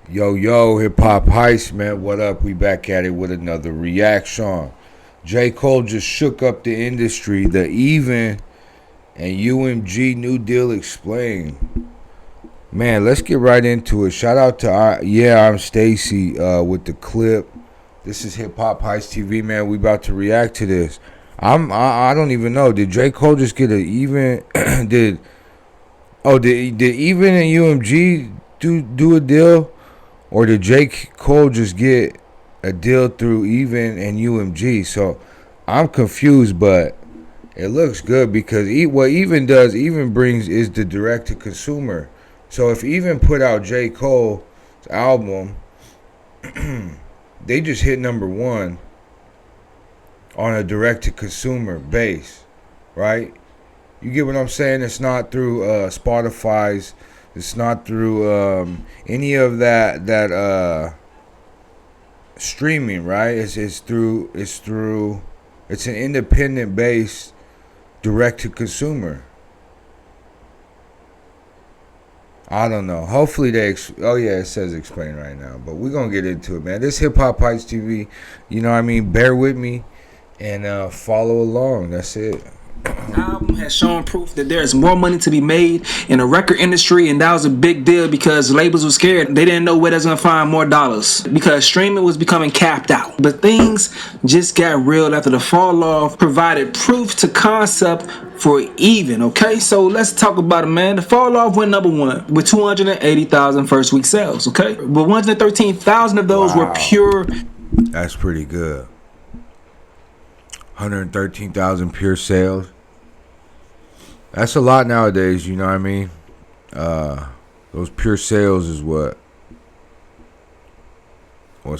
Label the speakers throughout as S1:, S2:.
S1: Yo, yo, hip hop heist, man. What up? We back at it with another reaction. J. Cole just shook up the industry. The Even and UMG New Deal explained. Man, let's get right into it. Shout out to I'm Stacy with the clip. This is Hip Hop Heist TV, man. We about to react to this. I don't even know. Did J. Cole just get an even? did Even and UMG do a deal? Or did J. Cole just get a deal through Even and UMG? So I'm confused, but it looks good because what Even does, Even brings is the direct to consumer. So if Even put out J. Cole's album, they just hit number one on a direct to consumer base, right? You get what I'm saying? It's not through Spotify's. It's not through any of that streaming, right? It's an independent based direct to consumer. I don't know. Hopefully it says explain right now, but we're gonna get into it, man. This Hip Hop Heights TV, you know what I mean? Bear with me and follow along. That's it.
S2: Album has shown proof that there is more money to be made in the record industry, and that was a big deal because labels were scared. They didn't know where they was gonna find more dollars because streaming was becoming capped out. But things just got real after the fall off provided proof to concept for Even. Okay, so let's talk about it, man. The fall off went number one with 280,000 first week sales. Okay, but 113,000 of those were pure.
S1: That's pretty good. 113,000 pure sales. That's a lot nowadays, you know what I mean? Those pure sales is what's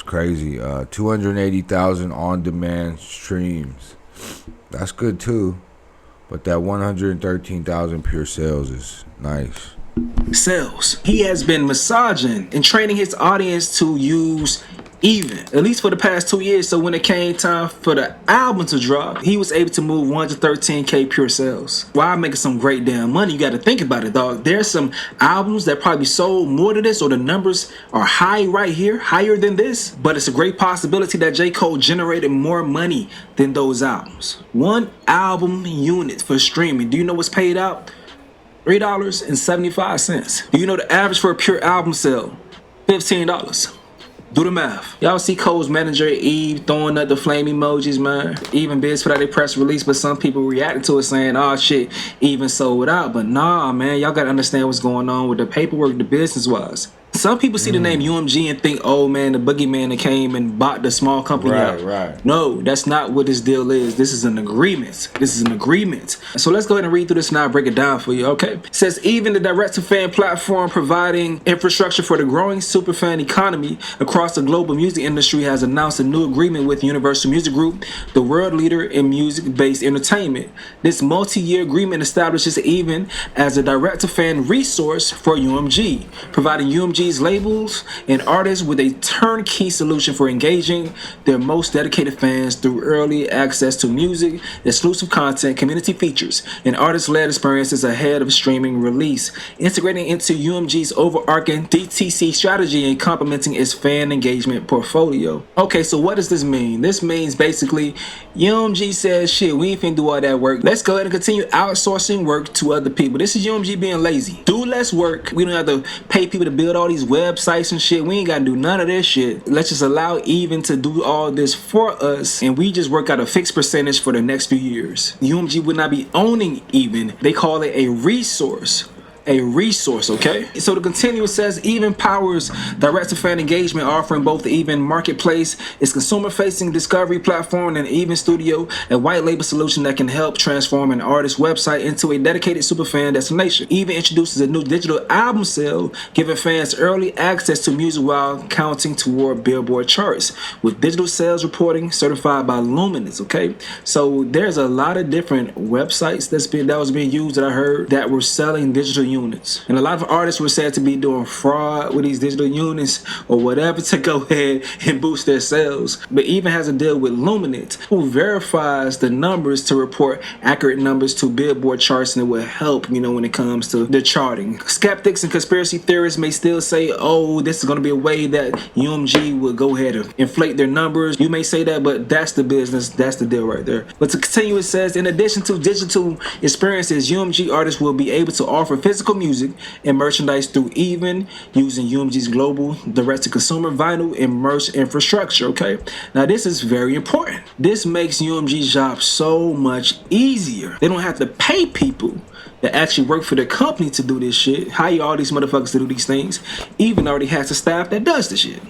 S1: crazy. 280,000 on-demand streams. That's good too. But that 113,000 pure sales is nice.
S2: Sales. He has been massaging and training his audience to use Even, at least for the past 2 years. So when it came time for the album to drop, he was able to move 113K pure sales while making some great damn money. You got to think about it, dog. There's some albums that probably sold more than this, or the numbers are high right here, higher than this, but it's a great possibility that J. Cole generated more money than those albums. One album unit for streaming, do you know what's paid out? $3.75. Do you know the average for a pure album sale? $15. Do the math. Y'all see Cole's manager Eve throwing up the flame emojis, man. Even bids for that press release, but some people reacting to it saying, oh shit, Even sold out. But nah, man, y'all gotta understand what's going on with the paperwork, the business wise. Some people see the name UMG and think, oh man, the boogeyman that came and bought the small company out.
S1: Right.
S2: No, that's not what this deal is. This is an agreement. This is an agreement. So let's go ahead and read through this and I'll break it down for you, okay? It says, Even, the direct-to-fan platform providing infrastructure for the growing superfan economy across the global music industry, has announced a new agreement with Universal Music Group, the world leader in music-based entertainment. This multi-year agreement establishes Even as a direct-to-fan resource for UMG, providing UMG's labels and artists with a turnkey solution for engaging their most dedicated fans through early access to music, exclusive content, community features, and artist-led experiences ahead of streaming release, integrating into UMG's overarching DTC strategy and complementing its fan engagement portfolio. Okay, so what does this mean? This means basically UMG says, shit, we ain't finna do all that work. Let's go ahead and continue outsourcing work to other people. This is UMG being lazy. Do less work. We don't have to pay people to build all these websites and shit. We ain't gotta do none of this shit. Let's just allow Even to do all this for us, and we just work out a fixed percentage for the next few years. UMG would not be owning Even. They call it a resource. Okay? So to continue, it says Even powers direct-to-fan engagement, offering both the Even Marketplace, its consumer-facing discovery platform, and Even Studio, a white-label solution that can help transform an artist's website into a dedicated superfan destination. Even introduces a new digital album sale, giving fans early access to music while counting toward Billboard charts, with digital sales reporting certified by Luminous. Okay, so there's a lot of different websites that was being used that I heard that were selling digital units. And a lot of artists were said to be doing fraud with these digital units or whatever to go ahead and boost their sales. But even has a deal with Luminate, who verifies the numbers to report accurate numbers to Billboard charts, and it will help, when it comes to the charting. Skeptics and conspiracy theorists may still say, oh, this is going to be a way that UMG will go ahead and inflate their numbers. You may say that, but that's the business. That's the deal right there. But to continue, it says, in addition to digital experiences, UMG artists will be able to offer physical music and merchandise through Even, using UMG's global direct-to-consumer vinyl and merch infrastructure, okay? Now, this is very important. This makes UMG's job so much easier. They don't have to pay people that actually work for their company to do this shit, hire all these motherfuckers to do these things. Even already has a staff that does the shit.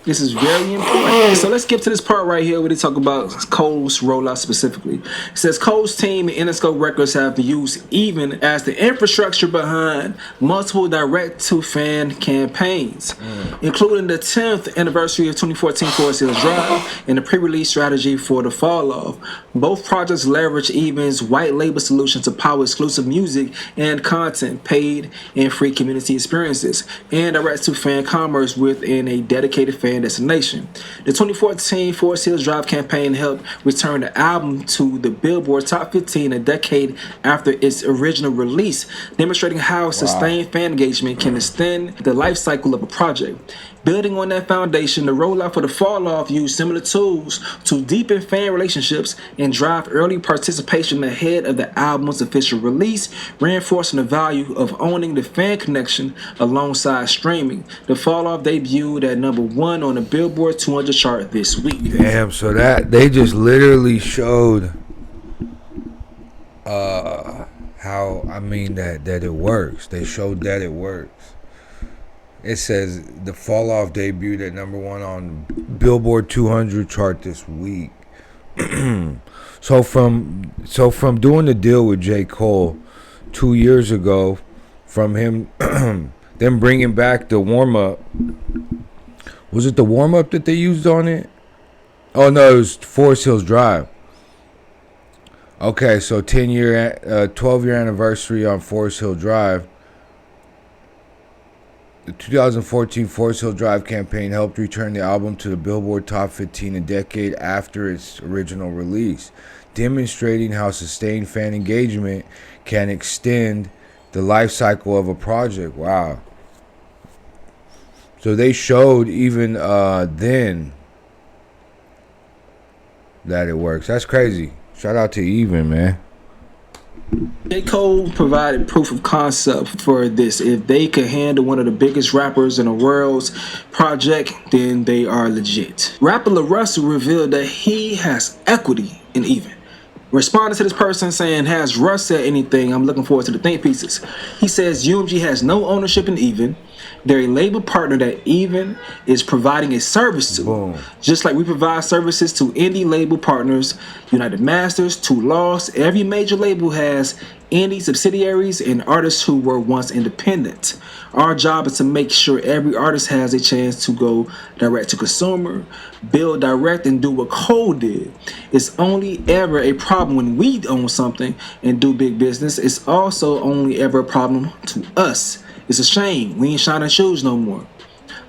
S2: This is very important. So let's skip to this part right here where they talk about Cole's rollout specifically. It says Cole's team and Interscope Records have used Even as the infrastructure behind multiple direct-to-fan campaigns, including the 10th anniversary of 2014 Forest Hills Drive and the pre-release strategy for The Fall Off. Both projects leverage Even's white label solution to power exclusive music and content, paid and free community experiences, and direct-to-fan commerce within a dedicated fan destination. The 2014 Forest Hills Drive campaign helped return the album to the Billboard Top 15 a decade after its original release, demonstrating how sustained fan engagement can extend the life cycle of a project. Building on that foundation, the rollout for The Fall Off used similar tools to deepen fan relationships and drive early participation ahead of the album's official release, reinforcing the value of owning the fan connection alongside streaming. The Fall Off debuted at #1 on the Billboard 200 chart this week.
S1: Damn, so that they just literally showed how that it works. They showed that it works. It says The Fall Off debuted at #1 on Billboard 200 chart this week. So from doing the deal with J. Cole 2 years ago, from him them bringing back the warm up. Was it the warm up that they used on it? Oh no, it was Forest Hills Drive. Okay, so 12-year anniversary on Forest Hill Drive. The 2014 Forest Hill Drive campaign helped return the album to the Billboard Top 15 a decade after its original release, demonstrating how sustained fan engagement can extend the life cycle of a project. Wow. So they showed even then that it works. That's crazy. Shout out to Even, man.
S2: J. Cole provided proof of concept for this. If they could handle one of the biggest rappers in the world's project, then they are legit. Rapper La Russell revealed that he has equity in Even. Responding to this person saying, has Russ said anything? I'm looking forward to the think pieces. He says UMG has no ownership in Even. They're a label partner that Even is providing a service to.
S1: Boom.
S2: Just like we provide services to indie label partners, United Masters, Too Lost. Every major label has indie subsidiaries and artists who were once independent. Our job is to make sure every artist has a chance to go direct to consumer, build direct, and do what Cole did. It's only ever a problem when we own something and do big business. It's also only ever a problem to us. It's a shame. We ain't shining shoes no more.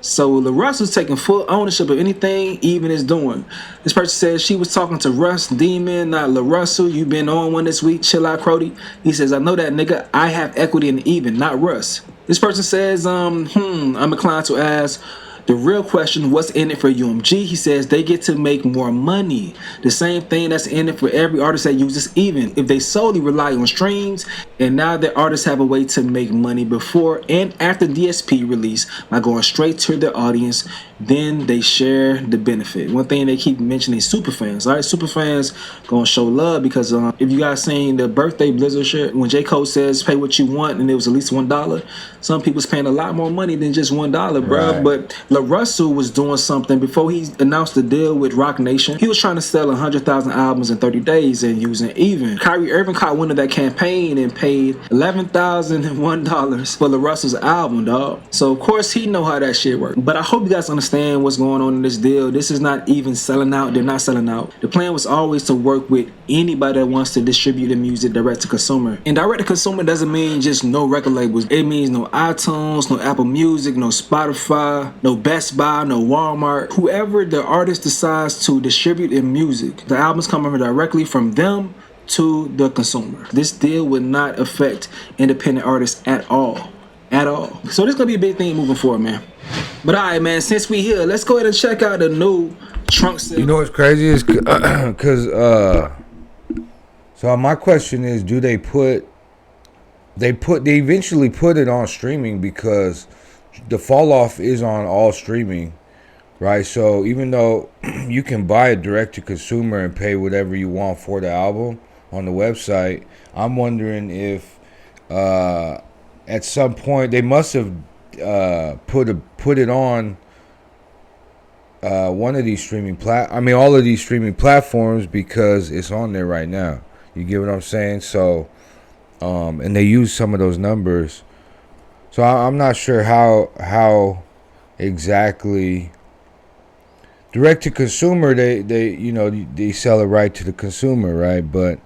S2: So La Russell's taking full ownership of anything Even is doing. This person says she was talking to Russ Demon, not La Russell. You been on one this week. Chill out, Crody. He says, I know that, nigga. I have equity in Even, not Russ. This person says, I'm inclined to ask the real question, what's in it for UMG? He says they get to make more money. The same thing that's in it for every artist that uses Even. If they solely rely on streams, and now that artists have a way to make money before and after DSP release by going straight to their audience, then they share the benefit. One thing they keep mentioning is superfans. All right, superfans gonna show love because if you guys seen the birthday Blizzard shirt, when J. Cole says pay what you want and it was at least $1, some people's paying a lot more money than just $1, bro.
S1: Right.
S2: But La Russell was doing something before he announced the deal with Rock Nation. He was trying to sell 100,000 albums in 30 days and using Even. Kyrie Irving caught wind of that campaign and paid $11,001 for La Russell's album, dog. So of course he know how that shit works. But I hope you guys understand understand what's going on in this deal. This is not even selling out. They're not selling out. The plan was always to work with anybody that wants to distribute the music direct to consumer. And direct to consumer doesn't mean just no record labels. It means no iTunes, no Apple Music, no Spotify, no Best Buy, no Walmart. Whoever the artist decides to distribute their music, the album's coming directly from them to the consumer. This deal would not affect independent artists at all. At all. So this is gonna be a big thing moving forward, man. But alright, man, since we here, let's go ahead and check out the new trunk sale.
S1: You know what's crazy is because so my question is, do they eventually put it on streaming, because the fall off is on all streaming, right? So even though you can buy it direct to consumer and pay whatever you want for the album on the website, I'm wondering if at some point they must have put it on one of these all of these streaming platforms, because it's on there right now. You get what I'm saying? So and they use some of those numbers. So I'm not sure how exactly direct to consumer they sell it right to the consumer, right? But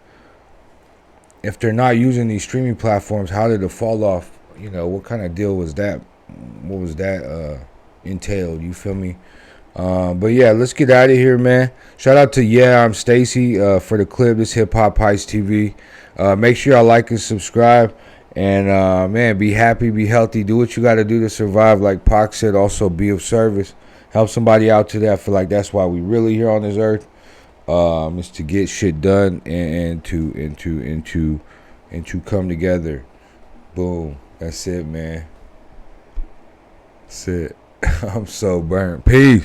S1: if they're not using these streaming platforms, how did it fall off? What kind of deal was that? What was that entailed? You feel me? But yeah, let's get out of here, man. Shout out to I'm Stacy for the clip. This Hip Hop Heist TV. Make sure y'all like and subscribe. And man, be happy, be healthy. Do what you got to do to survive. Like Pac said, also be of service. Help somebody out today. I feel like that's why we really here on this earth. Is to get shit done and to come together. Boom. That's it, man. That's it. I'm so burnt. Peace.